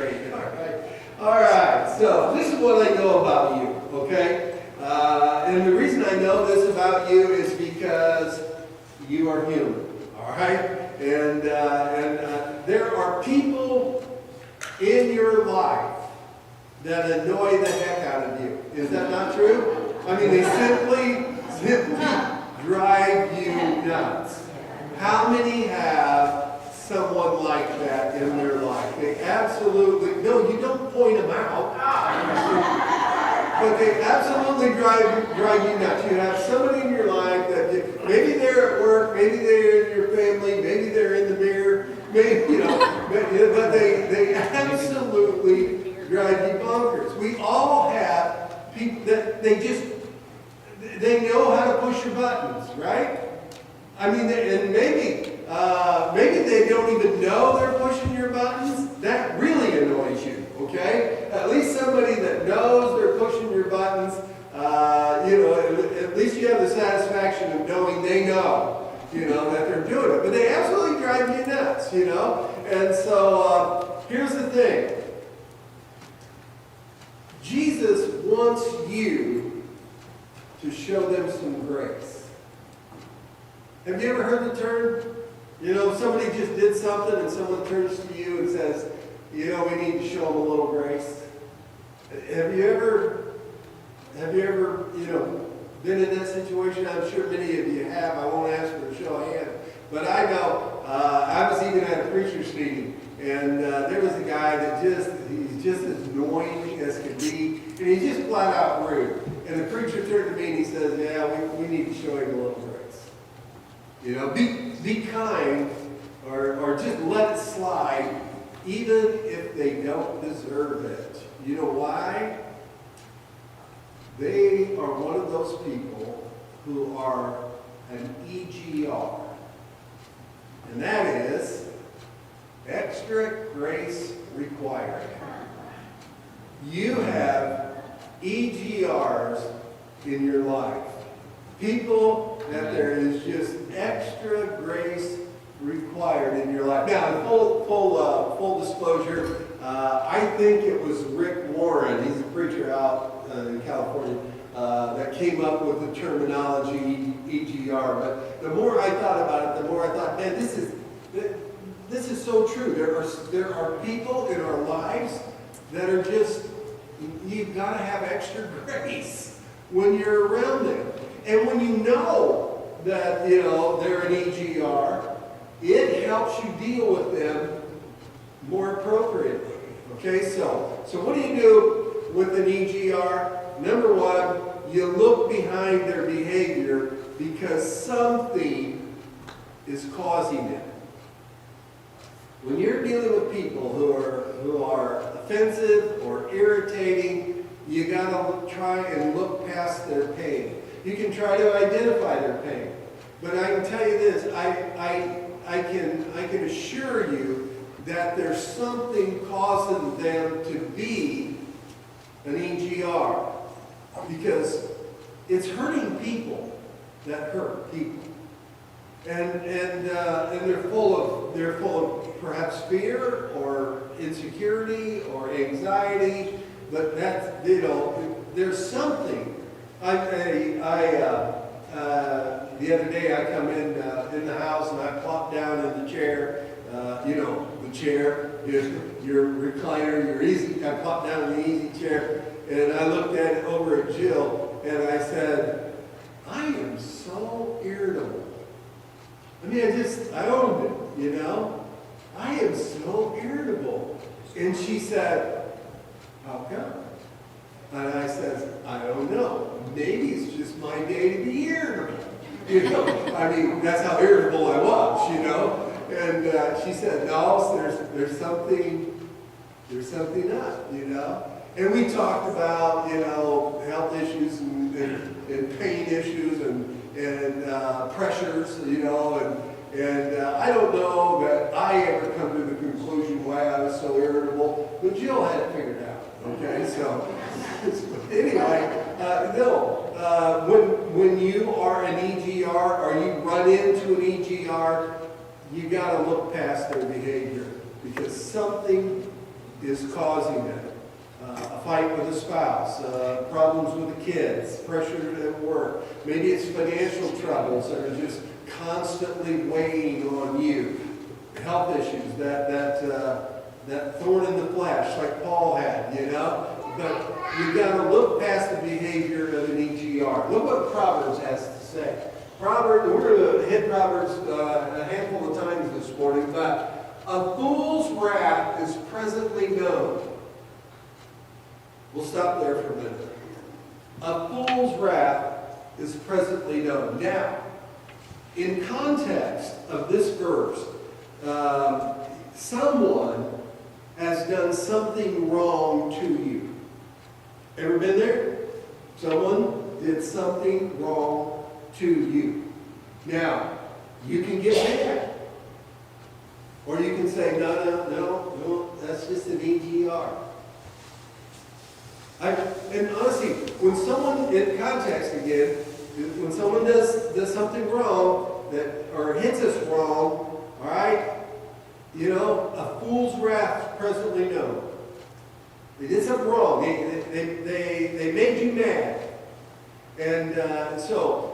great. All right. So this is what I know about you, okay? And the reason I know this about you is because you are human, all right? And there are people in your life that annoy the heck out of you. Is that not true? I mean, they simply drive you nuts. How many have someone like that in their life? They absolutely, no, you don't point them out, but they absolutely drive you nuts. You have somebody in your life that maybe they're at work, maybe they're in your family, maybe they're in the mirror, maybe, but they absolutely drive you bonkers. We all have people that they know how to push your buttons, right? I mean, and maybe they don't even know they're pushing your buttons. That really annoys you, okay? At least somebody that knows they're pushing your buttons, at least you have the satisfaction of knowing they know, that they're doing it. But they absolutely drive you nuts, And so here's the thing. Jesus wants you to show them some grace. Have you ever heard the term? Somebody just did something and someone turns to you and says, we need to show them a little grace. Have you ever, been in that situation? I'm sure many of you have. I won't ask for a show of hands. But I know, I was even at a preacher's meeting, and there was a guy that he's just as annoying as can be, and he's just flat out rude. And the preacher turned to me and he says, we need to show him a little grace. Be kind, or just let it slide, even if they don't deserve it. You know why? They are one of those people who are an EGR. And that is extra grace required. You have EGRs in your life. People that there is just extra grace required in your life. Now, full disclosure, I think it was Rick Warren, he's a preacher out in California, that came up with the terminology EGR. But the more I thought about it, the more I thought, man, this is so true. There are people in our lives that are just, you've got to have extra grace when you're around them. And when you know that, they're an EGR, it helps you deal with them more appropriately. Okay, so what do you do with an EGR? Number one, you look behind their behavior because something is causing it. When you're dealing with people who are offensive or irritating, you gotta try and look past their pain. You can try to identify their pain, but I can tell you this: I can assure you that there's something causing them to be an EGR, because it's hurting people that hurt people, and they're full of perhaps fear or insecurity or anxiety, but that's there's something. The other day I come in the house and I plop down in the chair, the chair, your recliner, your easy. I plopped down in the easy chair and I looked at it over at Jill and I said, I am so irritable. I mean, I owned it, I am so irritable. And she said, how come? And I said, I don't know. Maybe it's just my day to be irritable. I mean, that's how irritable I was, And she said, no, there's something up, And we talked about, health issues and pain issues and pressures, and I don't know that I ever come to the conclusion why I was so irritable, but Jill had it figured out. Okay, so anyway, when you are an EGR or you run into an EGR, you got to look past their behavior because something is causing it. A fight with a spouse, problems with the kids, pressure at work. Maybe it's financial troubles that are just constantly weighing on you. Health issues, that thorn in the flesh, like Paul had, you know. But you've got to look past the behavior of an EGR. Look what Proverbs has to say. Proverbs, we're going to hit Proverbs a handful of times this morning, but a fool's wrath is presently known. We'll stop there for a minute. A fool's wrath is presently known. Now, in context of this verse, someone has done something wrong to you. Ever been there? Someone did something wrong to you. Now, you can get mad. Or you can say, no, that's just an EGR. And honestly, when someone, in context again, when someone does something wrong, or hits us wrong, all right, you know, a fool's wrath is presently known. They did something wrong. They made you mad. And so,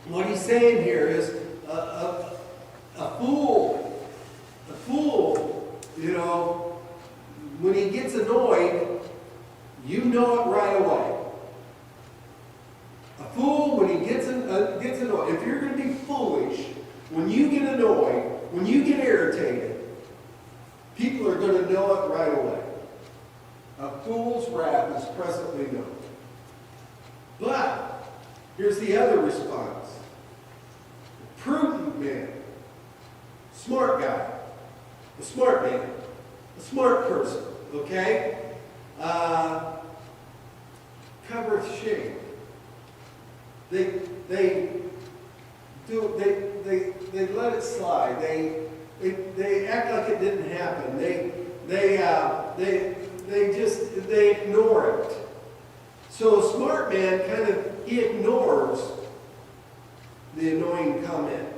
what he's saying here is a fool, you know, when he gets annoyed, you know it right away. A fool, when he gets annoyed, if you're going to be foolish, when you get annoyed, when you get irritated, people are going to know it right away. A fool's wrath is presently known. But, here's the other response. A prudent man, smart guy, a smart man, a smart person, okay? Covereth shame. They let it slide. They act like it didn't happen. They ignore it. So a smart man he ignores the annoying comment,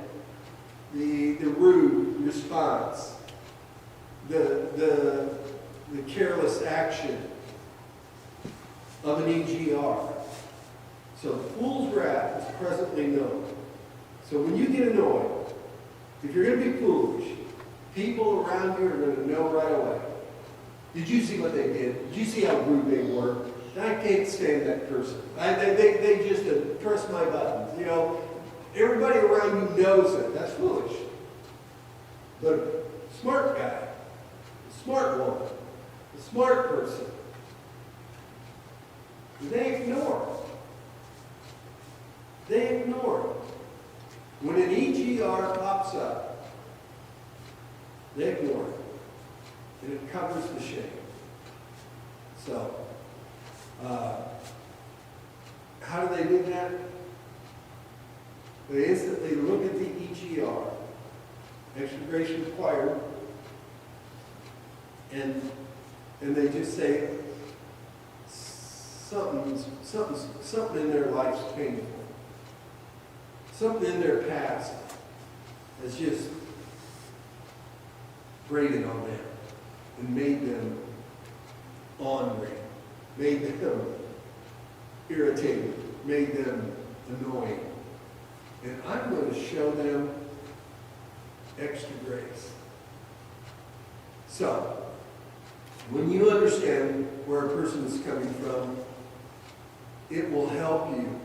the rude response, the careless action of an EGR. So the fool's wrath is presently known. So when you get annoyed, if you're going to be foolish, people around you are going to know right away. Did you see what they did? Did you see how rude they were? I can't stand that person. They just press my buttons. You know, everybody around you knows it. That's foolish. But a smart guy, a smart woman, a smart person, they ignore it. They ignore it. When an EGR pops up, they ignore it. And it covers the shame. So, how do they do that? They instantly look at the EGR, extra grace required, and they just say, something in their life's painful. Something in their past has just grated on them and made them ornery, made them irritated, made them annoying. And I'm going to show them extra grace. So, when you understand where a person is coming from, it will help you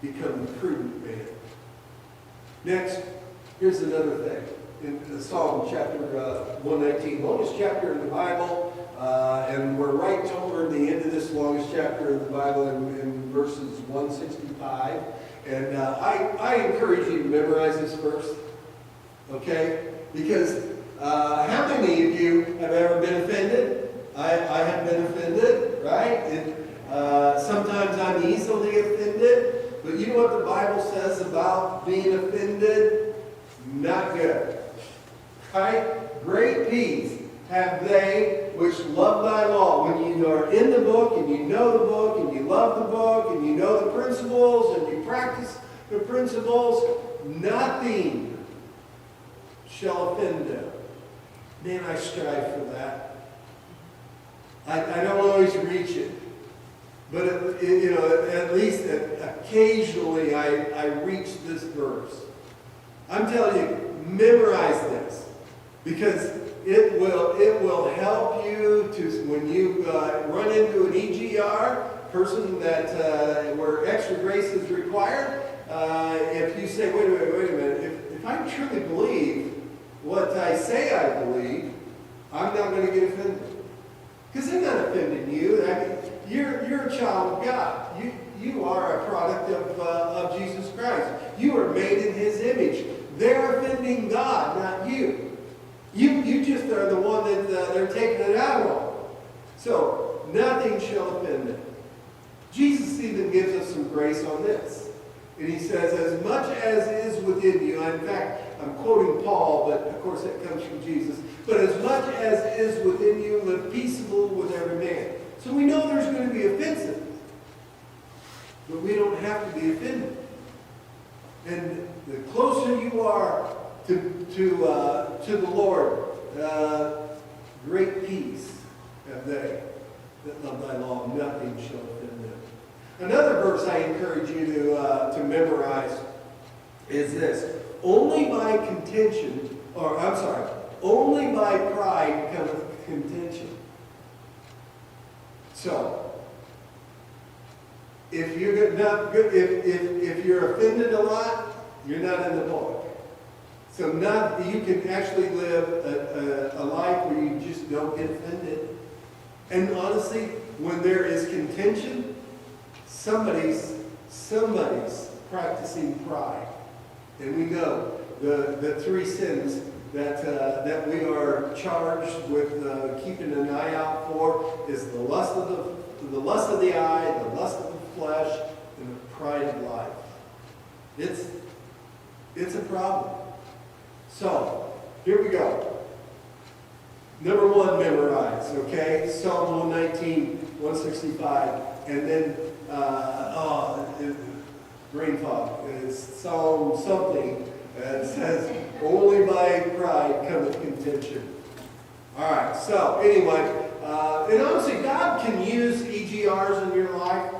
become the prudent man. Next, here's another thing. In Psalm chapter 119, longest chapter in the Bible, and we're right toward the end of this longest chapter in the Bible in verses 165. And I encourage you to memorize this verse, okay? Because how many of you have ever been offended? I have been offended, right? Sometimes I'm easily offended. But you know what the Bible says about being offended? Not good. Right? Great peace have they which love thy law. When you are in the book, and you know the book, and you love the book, and you know the principles, and you practice the principles, nothing shall offend them. Man, I strive for that. I don't always reach it. But, at least occasionally I reach this verse. I'm telling you, memorize this. Because it will help you to, when you run into an EGR, person that where extra grace is required, if you say, wait a minute, if I truly believe what I say I believe, I'm not going to get offended. Because they're not offending you. I mean, you're a child of God. You are a product of Jesus Christ. You are made in His image. They're offending God, not you. You just are the one that they're taking it out on. So, nothing shall offend them. Jesus even gives us some grace on this. And He says, as much as is within you, in fact, I'm quoting Paul, but of course that comes from Jesus, but as much as is within you, live peaceable with every man. So we know there's going to be offensive, but we don't have to be offended. And the closer you are to the Lord, great peace have they that love thy law, nothing shall offend them. Another verse I encourage you to memorize is this. Only by pride cometh contention. So, if you're not good, if you're offended a lot, you're not in the book. So you can actually live a life where you just don't get offended. And honestly, when there is contention, somebody's practicing pride. And we know the three sins that we are charged with keeping an eye out for is the lust of the eye, the lust of the flesh, and the pride of life. It's a problem. So, here we go. Number one, memorize, okay? Psalm 119, 165. And then, brain fog. It's Psalm something that says, only by pride cometh contention. All right, so anyway, and honestly, God can use EGRs in your life.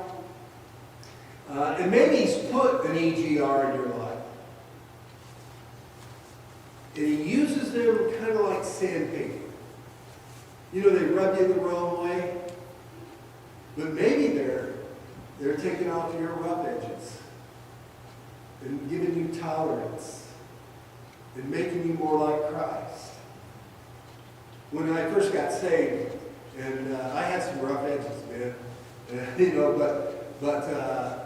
And maybe He's put an EGR in your life. And He uses them kind of like sandpaper. You know, they rub you the wrong way. But maybe they're taking off your rough edges and giving you tolerance and making you more like Christ. When I first got saved, and I had some rough edges, man. But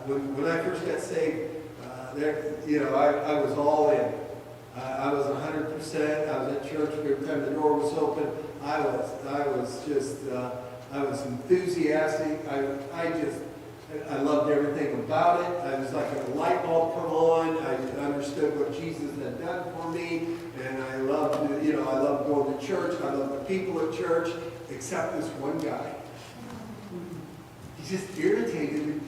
when I first got saved, I was all in. I was 100%. I was at church every time the door was open. I was enthusiastic. I loved everything about it. I was like a light bulb come on. I understood what Jesus had done for me, and I loved going to church. I loved the people at church, except this one guy. He just irritated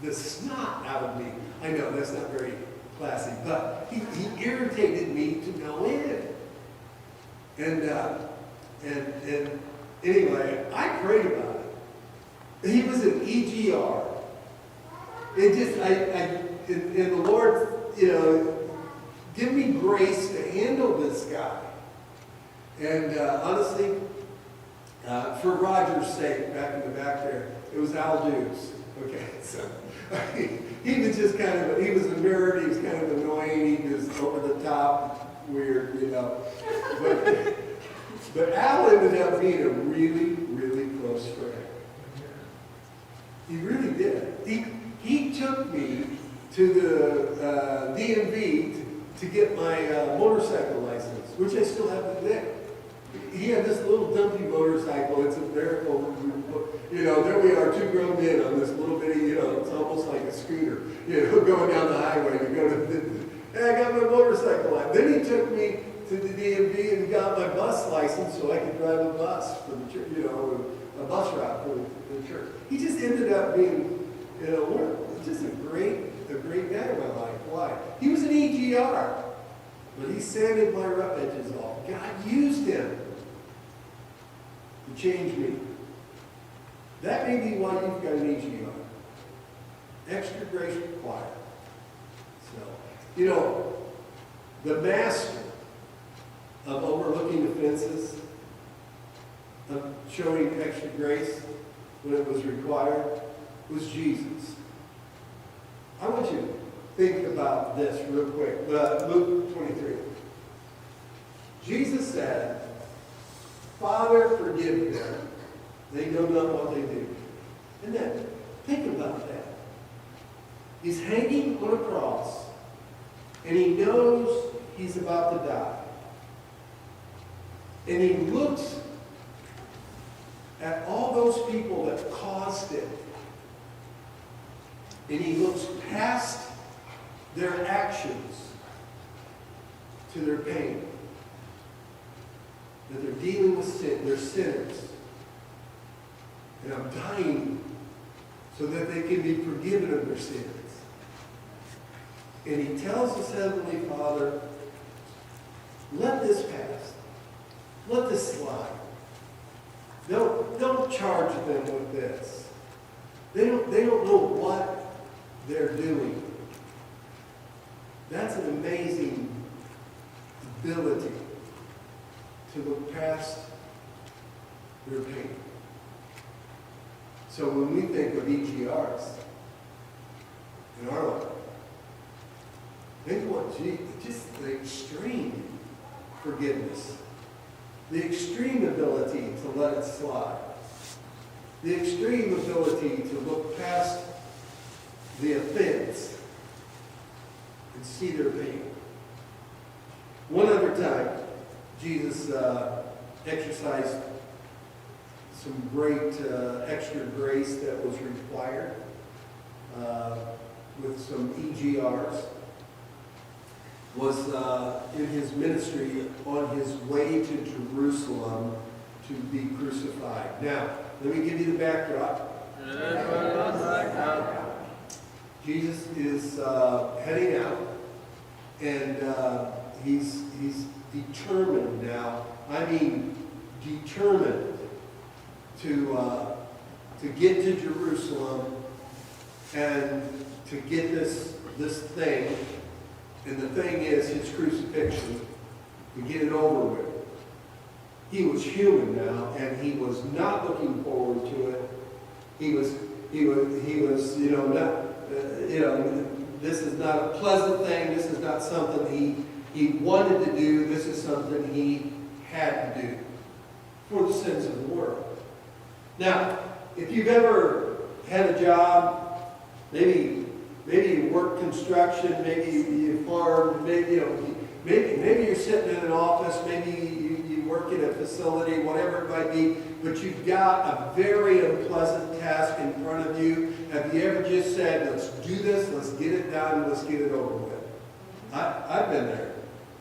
the snot out of me. I know that's not very classy, but he irritated me to no end. And anyway, I prayed about it. He was an EGR. And the Lord, give me grace to handle this guy. And honestly, for Roger's sake, back in the back there, it was Al Dukes. Okay, so he was just he was a nerd, he was kind of annoying, he was over the top, weird, But Al ended up being a really, really close friend. He really did. He took me to the DMV to get my motorcycle license, which I still have today. He had this little dumpy motorcycle. It's a miracle. There we are, two grown men on this little bitty, it's almost like a scooter, going down the highway to go to hey, I got my motorcycle license. Then he took me to the DMV and got my bus license so I could drive a bus for the church, a bus route for the church. He just ended up being, just a great guy in my life. Why? He was an EGR, but he sanded my rough edges off. God used him. to change me. That may be why you've got an EGR. Extra grace required. So, the master of overlooking offenses, of showing extra grace when it was required, was Jesus. I want you to think about this real quick. Luke 23. Jesus said, Father, forgive them. They know not what they do. And then, think about that. He's hanging on a cross, and he knows he's about to die. And he looks at all those people that caused it. And he looks past their actions to their pain. That they're dealing with sin. They're sinners. And I'm dying so that they can be forgiven of their sins. And he tells his heavenly Father, let this pass. Let this slide. Don't charge them with this. They don't know what they're doing. That's an amazing ability to look past their pain. So when we think of EGRs in our life, think what just the extreme forgiveness, the extreme ability to let it slide, the extreme ability to look past the offense and see their pain. One other time, Jesus exercised some great extra grace that was required with some EGRs. Was in his ministry on his way to Jerusalem to be crucified. Now, let me give you the backdrop. Jesus is heading out, and he's determined now. I mean, determined to get to Jerusalem and to get this thing. And the thing is, his crucifixion, to get it over with. He was human now, and he was not looking forward to it. He was, not, this is not a pleasant thing. This is not something he wanted to do. This is something he had to do for the sins of the world. Now, if you've ever had a job, maybe you work construction, maybe you farm, maybe you're sitting in an office, maybe you work in a facility, whatever it might be, but you've got a very unpleasant task in front of you. Have you ever just said, let's do this, let's get it done, let's get it over with? I've been there.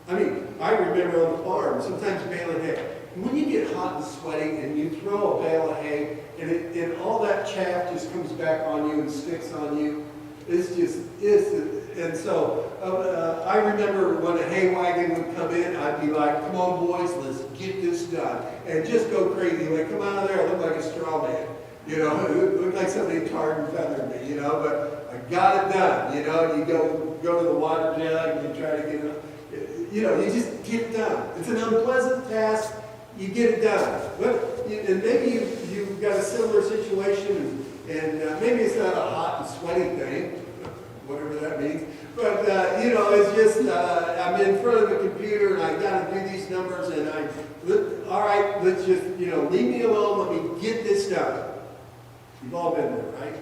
I mean, I remember on the farm, sometimes baling hay. When you get hot and sweaty and you throw a bale of hay and all that chaff just comes back on you and sticks on you, and so I remember when a hay wagon would come in, I'd be like, come on boys, let's get this done. And just go crazy. Like, come out of there, I look like a straw man. It looked like somebody tarred and feathered me, but I got it done, and you go to the water jug and you try to get it, you just get it done. It's an unpleasant task, you get it done. And maybe you've got a similar situation, and maybe it's not a hot and sweaty thing, whatever that means. But, it's just, I'm in front of the computer and I got to do these numbers and all right, let's just, leave me alone, let me get this done. You've all been there, right?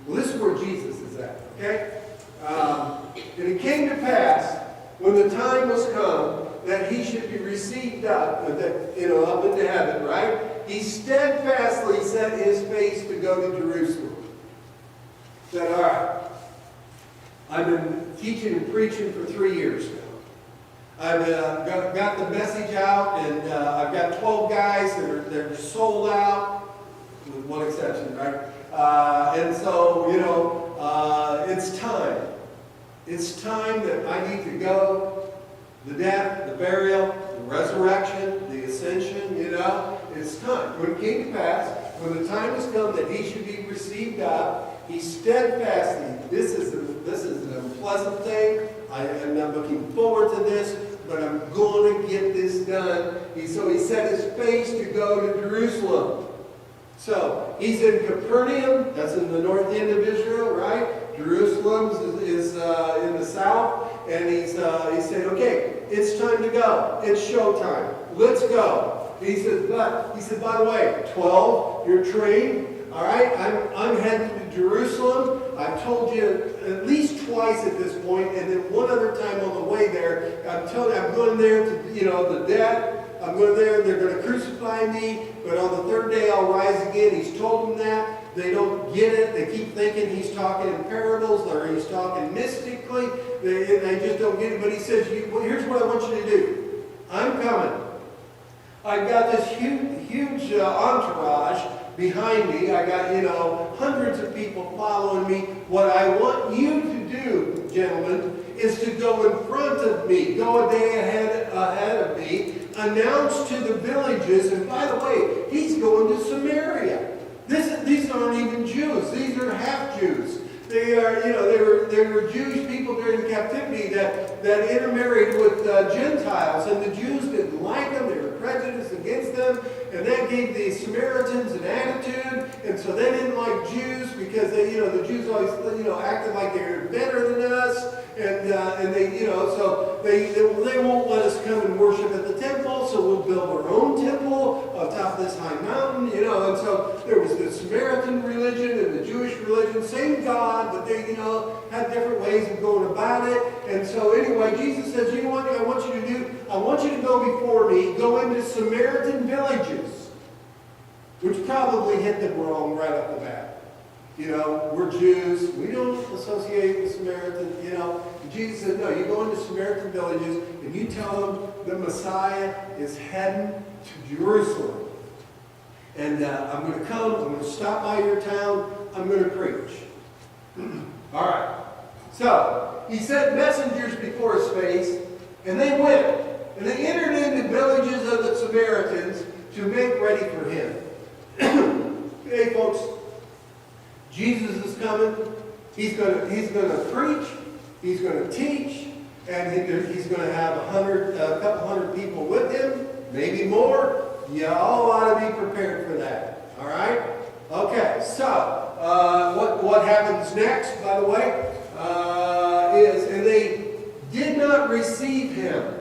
Well, this is where Jesus is at, okay? And it came to pass, when the time was come, that he should be received up, up into heaven, right? He steadfastly set his face to go to Jerusalem. Said, all right, I've been teaching and preaching for 3 years now. I've got the message out, and I've got 12 guys that are sold out, with one exception, right? And so, it's time. It's time that I need to go. The death, the burial, the resurrection, the ascension, It's time. When it came to pass, when the time has come that he should be received up, he steadfastly, this is an unpleasant thing. I'm not looking forward to this, but I'm going to get this done. So he set his face to go to Jerusalem. So he's in Capernaum, that's in the north end of Israel, right? Jerusalem is in the south, and he's saying, okay, it's time to go. It's showtime. Let's go. He said, by the way, 12, you're trained. All right, I'm heading to Jerusalem. I've told you at least twice at this point, and then one other time on the way there. I'm going there to, the death. I'm going there, they're going to crucify me, but on the third day I'll rise again. He's told them that. They don't get it. They keep thinking he's talking in parables or he's talking mystically. They just don't get it. But he says, here's what I want you to do. I'm coming. I've got this huge entourage behind me. I got, hundreds of people following me. What I want you to do, gentlemen, is to go in front of me. Go a day ahead of me. Announce to the villages, and by the way, he's going to Samaria. These aren't even Jews. These are half-Jews. They are, they were Jewish people during captivity that intermarried with Gentiles, and the Jews didn't like them. They were prejudiced against them, and that gave the Samaritans an attitude, and so they didn't like Jews because the Jews always acted like they were better than us, and they so they won't let us come and worship at the temple, so we'll build our own temple on top of this high mountain, and so there was the Samaritan religion and the Jewish religion, same God, but they had different ways of going about it. And so anyway, Jesus says, you know what I want you to do? I want you to go before me, go into Samaritan villages, which probably hit them wrong right off the bat. We're Jews. We don't associate with Samaritans. And Jesus said, no, you go into Samaritan villages and you tell them the Messiah is heading to Jerusalem. And I'm going to come. I'm going to stop by your town. I'm going to preach. All right. So he sent messengers before his face, and they went. And they entered into villages of the Samaritans to make ready for him. Hey, folks. Jesus is coming. He's going to preach. He's going to teach, and he's going to have a couple hundred people with him, maybe more. You all ought to be prepared for that. All right. Okay. So what happens next? By the way, and they did not receive him.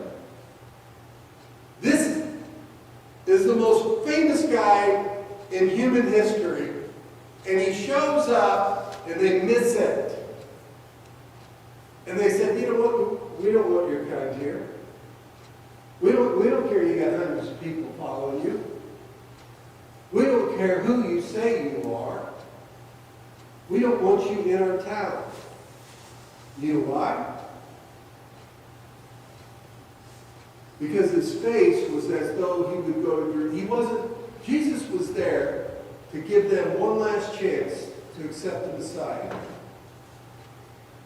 This is the most famous guy in human history. And he shows up, and they miss it. And they said, you know what? We don't want your kind here. We don't care you got hundreds of people following you. We don't care who you say you are. We don't want you in our town. You know why? Because his face was as though he would go to Jesus was there to give them one last chance to accept the Messiah.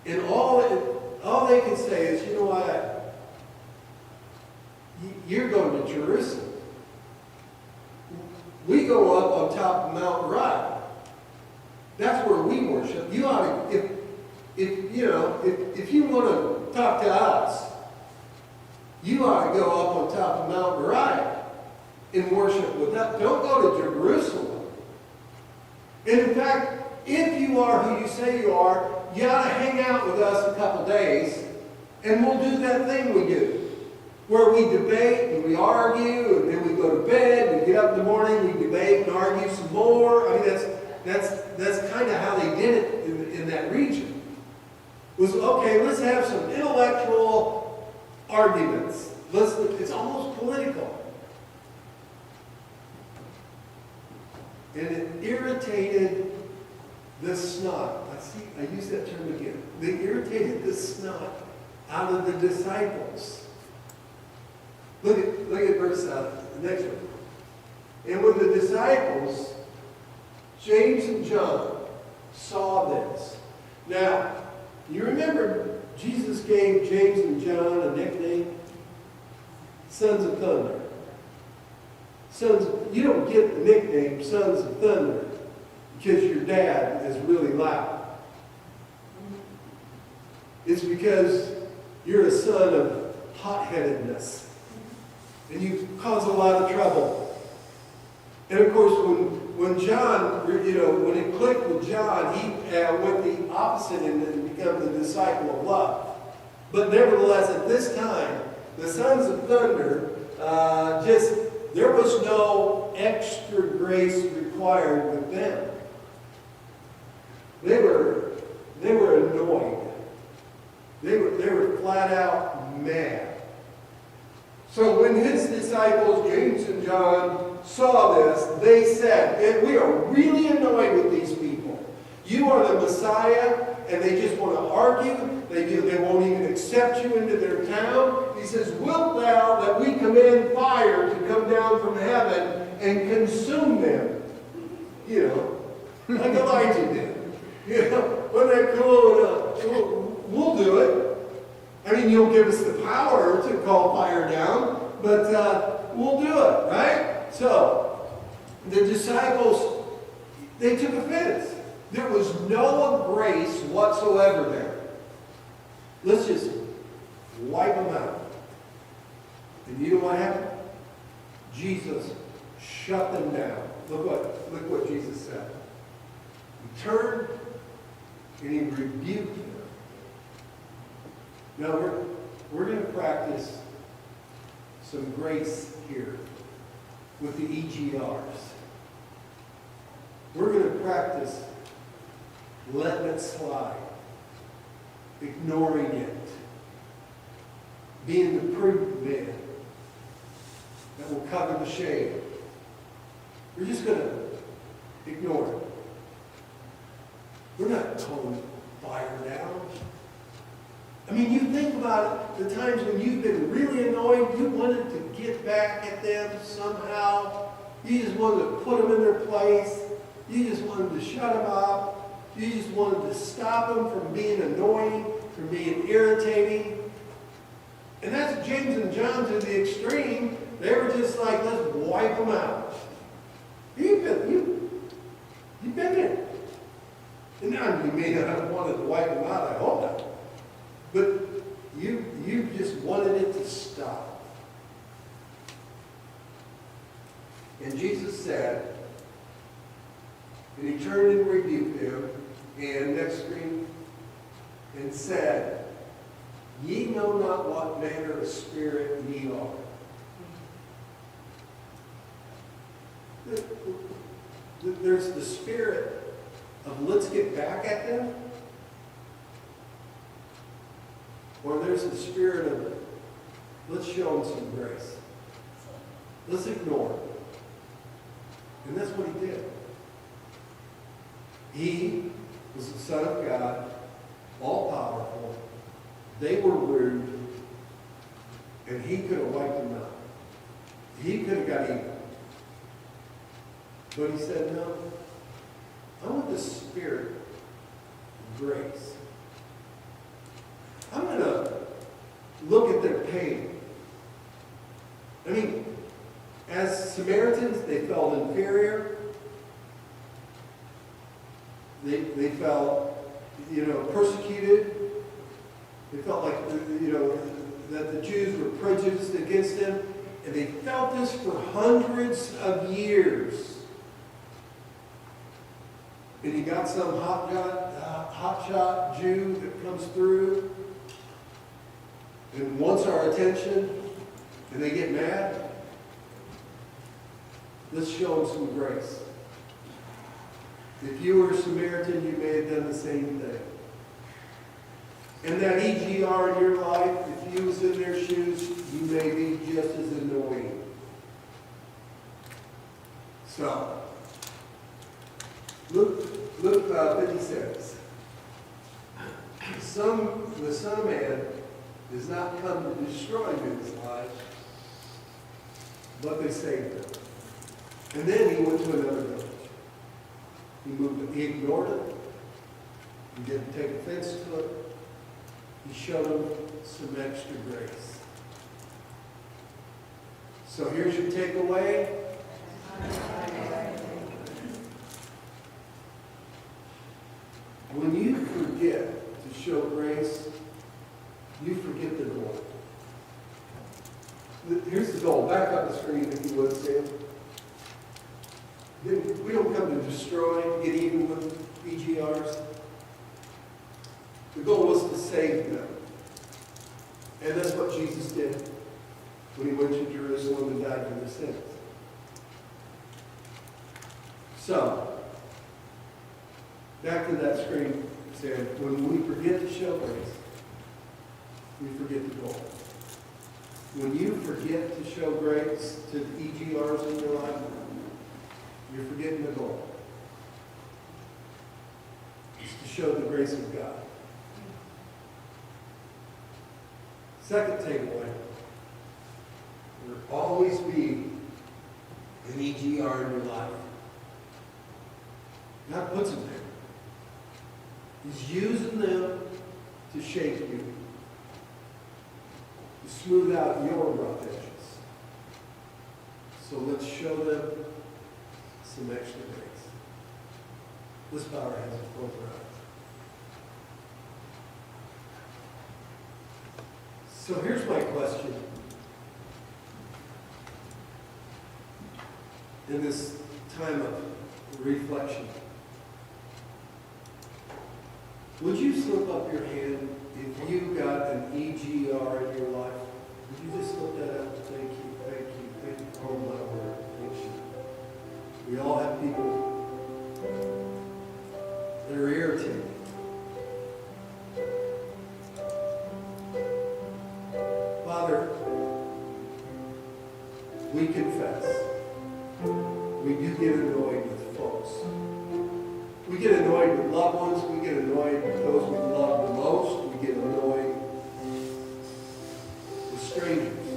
And all they can say is, you know what? You're going to Jerusalem. We go up on top of Mount Right. That's where we worship. You ought to, if you want to talk to us, you ought to go up on top of Mount Right and worship with us. Don't go to Jerusalem. And in fact, if you are who you say you are, you ought to hang out with us a couple days, and we'll do that thing we do, where we debate and we argue, and then we go to bed, we get up in the morning, we debate and argue some more. I mean, that's kind of how they did it in that region. Was, okay, let's have some intellectual arguments. It's almost political. And it irritated the snot. I use that term again. They irritated the snot out of the disciples. Look at verse the next one. And when the disciples, James and John, saw this. Now, you remember Jesus gave James and John a nickname? Sons of Thunder. Sons, you don't get the nickname Sons of Thunder because your dad is really loud. It's because you're a son of hot-headedness. And you cause a lot of trouble. And of course, when John, when it clicked with John, he went the opposite and became the disciple of love. But nevertheless, at this time, the Sons of Thunder, there was no extra grace required with them. They were annoyed. They were flat out mad. So when his disciples, James and John, saw this, they said, we are really annoyed with these people. You are the Messiah, and they just want to argue. They won't even accept you into their town. He says, wilt thou that we command fire to come down from heaven and consume them? Like Elijah did. Wasn't that cool? We'll do it. I mean, you'll give us the power to call fire down, but we'll do it, right? So, the disciples, they took offense. There was no grace whatsoever there. Let's just wipe them out. And you know what happened? Jesus shut them down. Look what Jesus said. He turned and he rebuked them. Now we're going to practice some grace here with the EGRs. We're going to practice letting it slide, ignoring it, being the prudent man that will cover the shade. We're just going to ignore it. We're not calling fire down. I mean, you think about it, the times when you've been really annoyed, you wanted to get back at them somehow. You just wanted to put them in their place. You just wanted to shut them up. You just wanted to stop them from being annoying, from being irritating. And that's James and John to the extreme. They were just like, let's wipe them out. You've been there. And now you may not have wanted to wipe them out, I hope not. But you just wanted it to stop. And Jesus said, and he turned and rebuked them, and next screen, and said, ye know not what manner of spirit ye are. There's the spirit of let's get back at them. Or there's the spirit of let's show them some grace. Let's ignore it. And that's what he did. He was the Son of God, all-powerful. They were rude. And he could have wiped them out. He could have got even. But he said, no, I want the spirit of grace. I'm going to look at their pain. I mean, as Samaritans, they felt inferior. They felt, persecuted. They felt like, that the Jews were prejudiced against them. And they felt this for hundreds of years. And you got some hotshot Jew that comes through and wants our attention, and they get mad. Let's show them some grace. If you were a Samaritan, you may have done the same thing. And that EGR in your life, if you was in their shoes, you may be just as annoying. So, Luke 56. The Son of Man does not come to destroy men's lives, but they saved them. And then he went to another village. He ignored it. He didn't take offense to it. He showed them some extra grace. So here's your takeaway. When you forget to show grace, you forget the goal. Here's the goal. Back up the screen if you would, Sam. We don't come to destroy, get even with EGRs. The goal was to save them. And that's what Jesus did when he went to Jerusalem and died for their sins. So, back to that screen, Sam. When we forget to show grace, we forget the goal. When you forget to show grace to the EGRs in your life, you're forgetting the goal. It's to show the grace of God. Second takeaway, there will always be an EGR in your life. God puts them there. He's using them to shape you, to smooth out your rough edges. So let's show them some extra grace. Let's bow our heads and close our eyes. So here's my question. In this time of reflection, would you slip up your hand if you got an EGR in your life? Would you just slip that up? Thank you, thank you, thank you. Oh my word, thank you. We all have people that are irritated. Father, we confess. We do get annoyed with folks. We get annoyed with loved ones. We get annoyed with those we love the most. We get annoyed with strangers.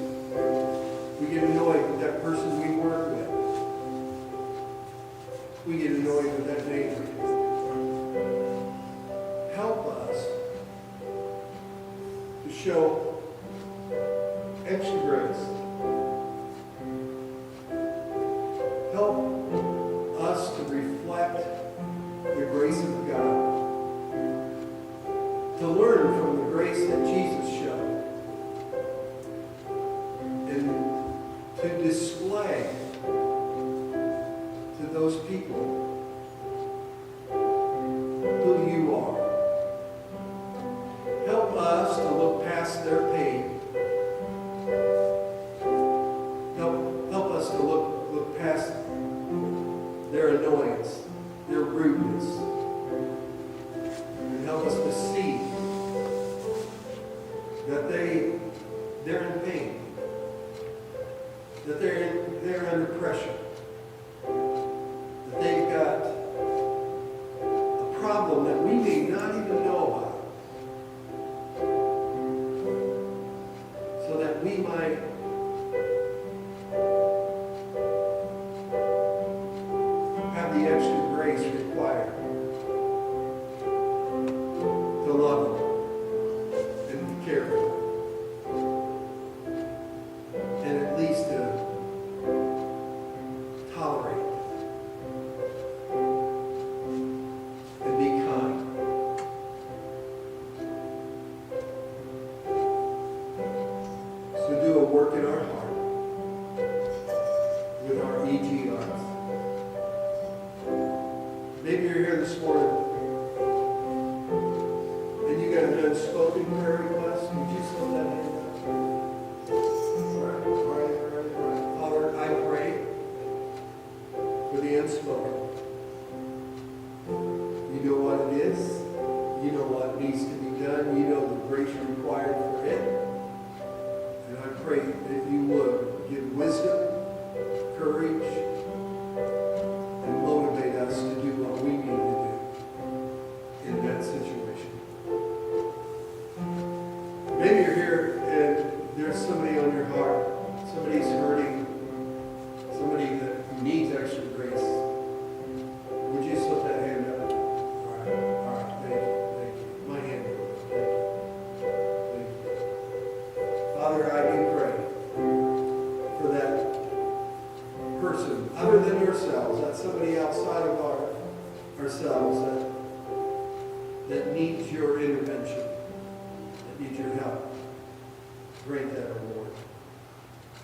We get annoyed with that person we work with. We get annoyed with that neighbor. Help us to show extra grace. Help us to reflect the grace of God. To learn from the grace that Jesus showed. And to display to those people who you are. Help us to look past their pain. Help us to look past their annoyance, their rudeness. And help us to see that they're in pain. That they're under pressure. That they've got a problem that we may not even know about. So that we might have the extra grace required to love them and to care for them. And at least to tolerate and be kind. So do a work in our heart with our EGRs. Maybe you're here this morning and you got an unspoken prayer request. Would you slip that hand up? All right. Father, I pray for the unspoken. You know what it is. You know what needs to be done. You know the grace required for it. And I pray that you would give wisdom, courage, and motivate us to do what we need to do in that situation. Maybe you're here and there's somebody on your heart. Somebody's hurting. Somebody that needs extra grace. Would you slip that hand up? All right, thank you. My hand goes up. Thank you. Father, I do pray for that person, other than ourselves that needs your intervention, that needs your help. Grant that reward.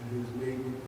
And whose name we